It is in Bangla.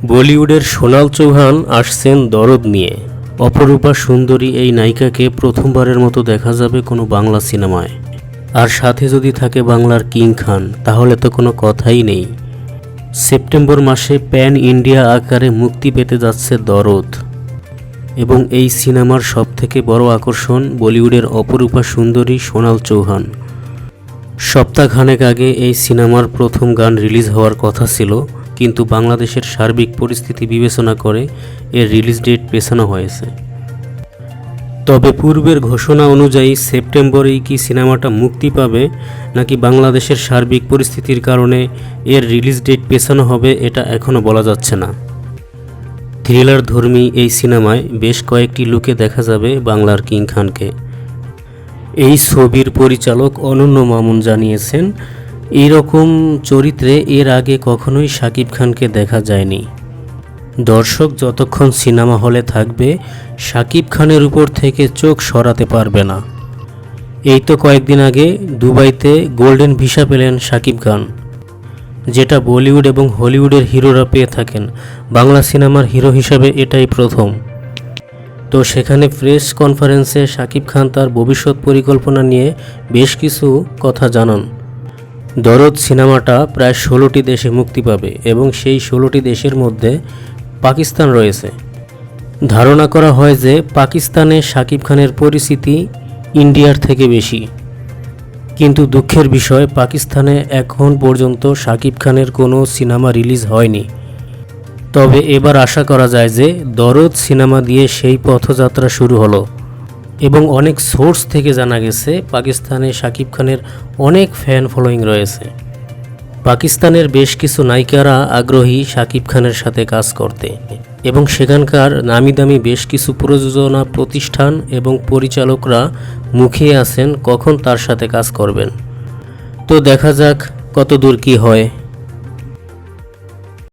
বলিউডের সোনাল চৌহান আসছেন দরদ নিয়ে। অপরূপা সুন্দরী এই নায়িকাকে প্রথমবারের মতো দেখা যাবে কোনো বাংলা সিনেমায়। আর সাথে যদি থাকে বাংলার কিং খান, তাহলে তো কোনো কথাই নেই। সেপ্টেম্বর মাসে প্যান ইন্ডিয়া আকারে মুক্তি পেতে যাচ্ছে দরদ, এবং এই সিনেমার সবথেকে বড় আকর্ষণ বলিউডের অপরূপা সুন্দরী সোনাল চৌহান। সপ্তাহখানেক আগে এই সিনেমার প্রথম গান রিলিজ হওয়ার কথা ছিল, কিন্তু বাংলাদেশের সার্বিক পরিস্থিতি বিবেচনা করে এর রিলিজ ডেট পেছানো হয়েছে। তবে পূর্বের ঘোষণা অনুযায়ী সেপ্টেম্বরেই কি সিনেমাটা মুক্তি পাবে, নাকি বাংলাদেশের সার্বিক পরিস্থিতির কারণে এর রিলিজ ডেট পেছানো হবে, এটা এখনও বলা যাচ্ছে না। থ্রিলার ধর্মী এই সিনেমায় বেশ কয়েকটি লুকে দেখা যাবে বাংলার কিং খানকে। এই ছবির পরিচালক অনন্য মামুন জানিয়েছেন, এইরকম চরিত্রে এর আগে কখনোই শাকিব খানকে দেখা যায়নি। দর্শক যতক্ষণ সিনেমা হলে থাকবে, শাকিব খানের উপর থেকে চোখ সরাতে পারবে না। এই তো কয়েকদিন আগে দুবাইতে গোল্ডেন ভিসা পেলেন শাকিব খান, যেটা বলিউড এবং হলিউডের হিরোরা পেয়ে থাকেন। বাংলা সিনেমার হিরো হিসাবে এটাই প্রথম। তো সেখানে প্রেস কনফারেন্সে শাকিব খান তার ভবিষ্যৎ পরিকল্পনা নিয়ে বেশ কিছু কথা জানান। দরদ সিনেমাটা প্রায় 16টি দেশে মুক্তি পাবে, এবং সেই 16টি দেশের মধ্যে পাকিস্তান রয়েছে। ধারণা করা হয় যে পাকিস্তানে শাকিব খানের পরিচিতি ইন্ডিয়ার থেকে বেশি। কিন্তু দুঃখের বিষয়, পাকিস্তানে এখন পর্যন্ত শাকিব খানের কোনো সিনেমা রিলিজ হয়নি। তবে এবার আশা করা যায় যে দরদ সিনেমা দিয়ে সেই পথযাত্রা শুরু হলো। এবং অনেক সোর্স থেকে জানা গেছে পাকিস্তানে শাকিব খানের অনেক ফ্যান ফলোয়িং রয়েছে। পাকিস্তানের বেশ কিছু নায়িকারা আগ্রহী শাকিব খানের সাথে কাজ করতে, এবং সেখানকার নামি দামি বেশ কিছু প্রযোজনা প্রতিষ্ঠান এবং পরিচালকরা মুখিয়ে আছেন কখন তার সাথে কাজ করবেন। তো দেখা যাক কতদূর কী হয়।